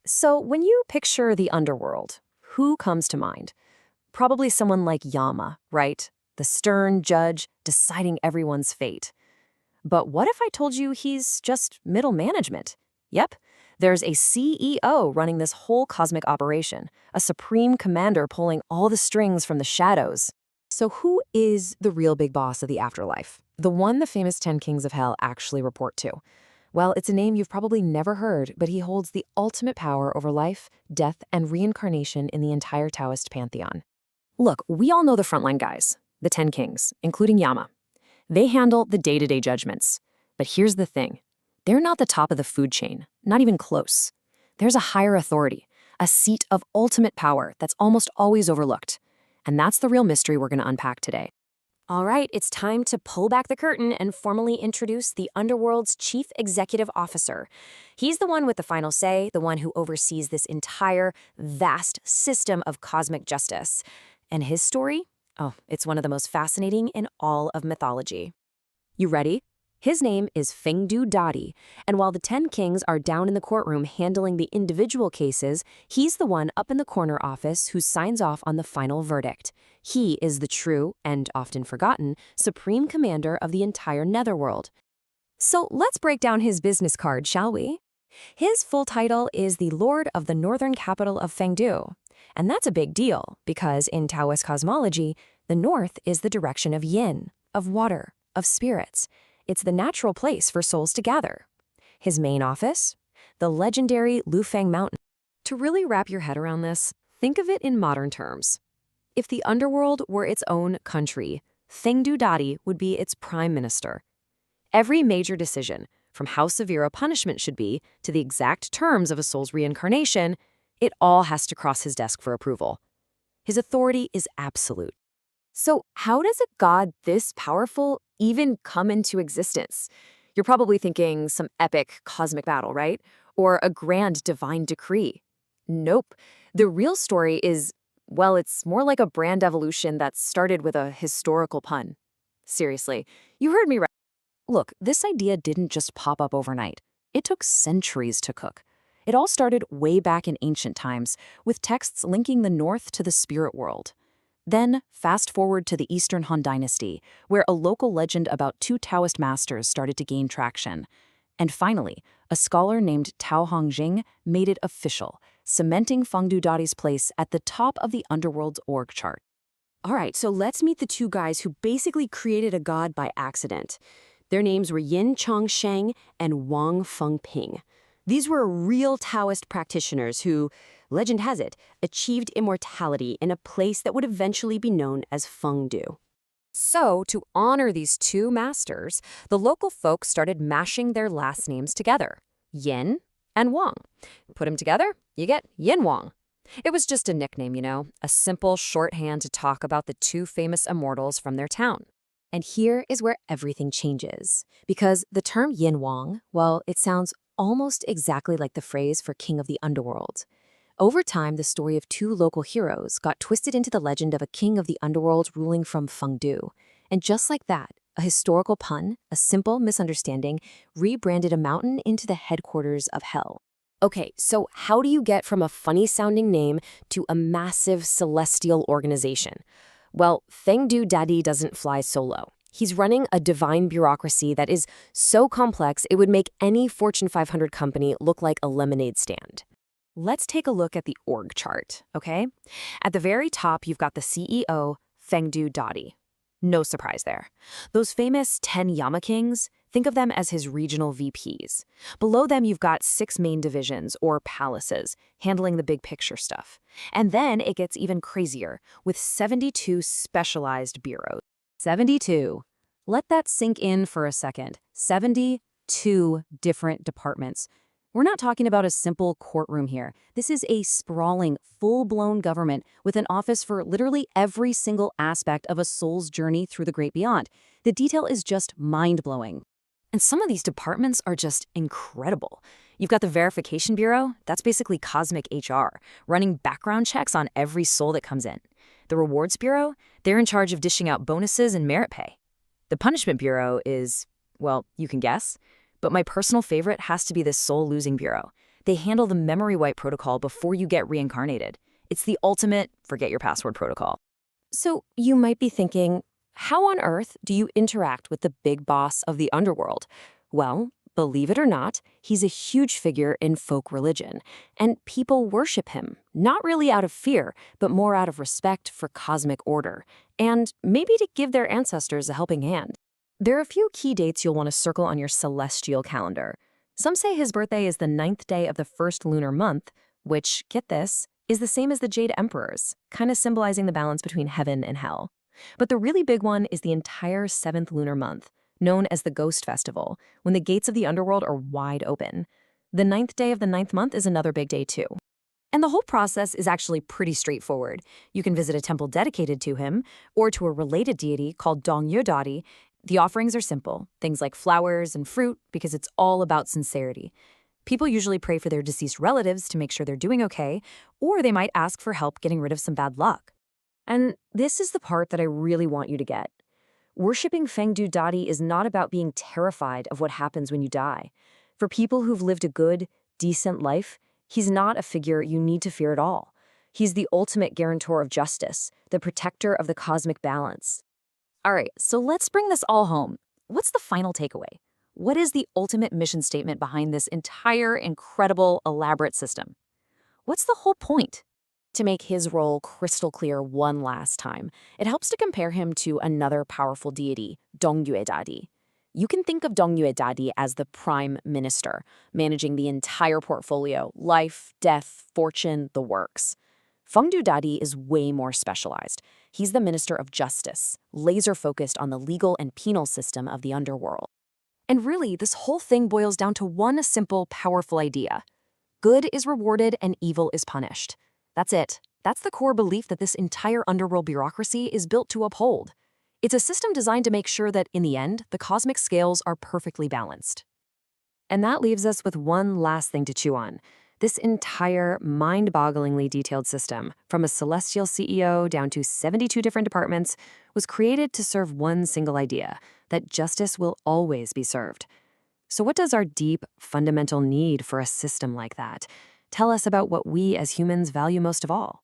So, when you picture the underworld, who comes to mind? Probably someone like Yama, right? The stern judge deciding everyone's fate. But what if I told you he's just middle management? Yep, there's a CEO running this whole cosmic operation, a supreme commander pulling all the strings from the shadows. So, who is the real big boss of the afterlife? The one the famous 10 Kings of Hell actually report to? Well, it's a name you've probably never heard, but he holds the ultimate power over life, death, and reincarnation in the entire Taoist pantheon. Look, we all know the frontline guys, the 10 Kings, including Yama. They handle the day-to-day judgments. But here's the thing. They're not the top of the food chain, not even close. There's a higher authority, a seat of ultimate power that's almost always overlooked. And that's the real mystery we're going to unpack today. All right, it's time to pull back the curtain and formally introduce the Underworld's Chief Executive Officer. He's the one with the final say, the one who oversees this entire, vast system of cosmic justice. And his story? Oh, it's one of the most fascinating in all of mythology. You ready? His name is Fengdu Dadi, and while the 10 kings are down in the courtroom handling the individual cases, he's the one up in the corner office who signs off on the final verdict. He is the true, and often forgotten, supreme commander of the entire netherworld. So let's break down his business card, shall we? His full title is the Lord of the Northern Capital of Fengdu. And that's a big deal, because in Taoist cosmology, the north is the direction of yin, of water, of spirits. It's the natural place for souls to gather. His main office? The legendary Lufeng Mountain. To really wrap your head around this, think of it in modern terms. If the underworld were its own country, Fengdu Dadi would be its prime minister. Every major decision, from how severe a punishment should be to the exact terms of a soul's reincarnation, it all has to cross his desk for approval. His authority is absolute. So how does a god this powerful even come into existence? You're probably thinking some epic cosmic battle, right? Or a grand divine decree. Nope. The real story is, well, it's more like a brand evolution that started with a historical pun. Seriously, you heard me right. Look, this idea didn't just pop up overnight. It took centuries to cook. It all started way back in ancient times, with texts linking the north to the spirit world. Then, fast forward to the Eastern Han Dynasty, where a local legend about two Taoist masters started to gain traction. And finally, a scholar named Tao Hongjing made it official, cementing Fengdu Dadi's place at the top of the Underworld's org chart. All right, so let's meet the two guys who basically created a god by accident. Their names were Yin Chong Sheng and Wang Fengping. These were real Taoist practitioners who, legend has it, achieved immortality in a place that would eventually be known as Fengdu. So, to honor these two masters, the local folks started mashing their last names together, Yin and Wang. Put them together, you get Yin Wang. It was just a nickname, a simple shorthand to talk about the two famous immortals from their town. And here is where everything changes, because the term Yin Wang, well, it sounds almost exactly like the phrase for King of the Underworld. Over time, the story of two local heroes got twisted into the legend of a king of the underworld ruling from Fengdu. And just like that, a historical pun, a simple misunderstanding, rebranded a mountain into the headquarters of hell. Okay, so how do you get from a funny-sounding name to a massive celestial organization? Well, Fengdu Dadi doesn't fly solo. He's running a divine bureaucracy that is so complex it would make any Fortune 500 company look like a lemonade stand. Let's take a look at the org chart, okay? At the very top, you've got the CEO, Fengdu Dadi. No surprise there. Those famous 10 Yama Kings, think of them as his regional VPs. Below them, you've got 6 main divisions, or palaces, handling the big picture stuff. And then it gets even crazier, with 72 specialized bureaus. 72. Let that sink in for a second. 72 different departments. We're not talking about a simple courtroom here. This is a sprawling, full-blown government with an office for literally every single aspect of a soul's journey through the great beyond. The detail is just mind-blowing. And some of these departments are just incredible. You've got the Verification Bureau, that's basically cosmic HR, running background checks on every soul that comes in. The Rewards Bureau, they're in charge of dishing out bonuses and merit pay. The Punishment Bureau is, well, you can guess, but my personal favorite has to be the Soul Losing Bureau. They handle the memory wipe protocol before you get reincarnated. It's the ultimate forget your password protocol. So you might be thinking, how on earth do you interact with the big boss of the underworld? Well, believe it or not, he's a huge figure in folk religion, and people worship him, not really out of fear, but more out of respect for cosmic order, and maybe to give their ancestors a helping hand. There are a few key dates you'll want to circle on your celestial calendar. Some say his birthday is the 9th day of the first lunar month, which, get this, is the same as the Jade Emperor's, kind of symbolizing the balance between heaven and hell. But the really big one is the entire 7th lunar month, known as the Ghost Festival, when the gates of the underworld are wide open. The 9th day of the 9th month is another big day too. And the whole process is actually pretty straightforward. You can visit a temple dedicated to him, or to a related deity called Fengdu Dadi. The offerings are simple, things like flowers and fruit, because it's all about sincerity. People usually pray for their deceased relatives to make sure they're doing okay, or they might ask for help getting rid of some bad luck. And this is the part that I really want you to get. Worshipping Fengdu Dadi is not about being terrified of what happens when you die. For people who've lived a good, decent life, he's not a figure you need to fear at all. He's the ultimate guarantor of justice, the protector of the cosmic balance. All right, so let's bring this all home. What's the final takeaway? What is the ultimate mission statement behind this entire incredible, elaborate system? What's the whole point? To make his role crystal clear one last time, it helps to compare him to another powerful deity, Fengdu Dadi. You can think of Fengdu Dadi as the prime minister, managing the entire portfolio, life, death, fortune, the works. Fengdu Dadi is way more specialized. He's the minister of justice, laser-focused on the legal and penal system of the underworld. And really, this whole thing boils down to one simple, powerful idea. Good is rewarded and evil is punished. That's it. That's the core belief that this entire underworld bureaucracy is built to uphold. It's a system designed to make sure that, in the end, the cosmic scales are perfectly balanced. And that leaves us with one last thing to chew on. This entire mind-bogglingly detailed system, from a celestial CEO down to 72 different departments, was created to serve one single idea, that justice will always be served. So what does our deep, fundamental need for a system like that tell us about what we as humans value most of all?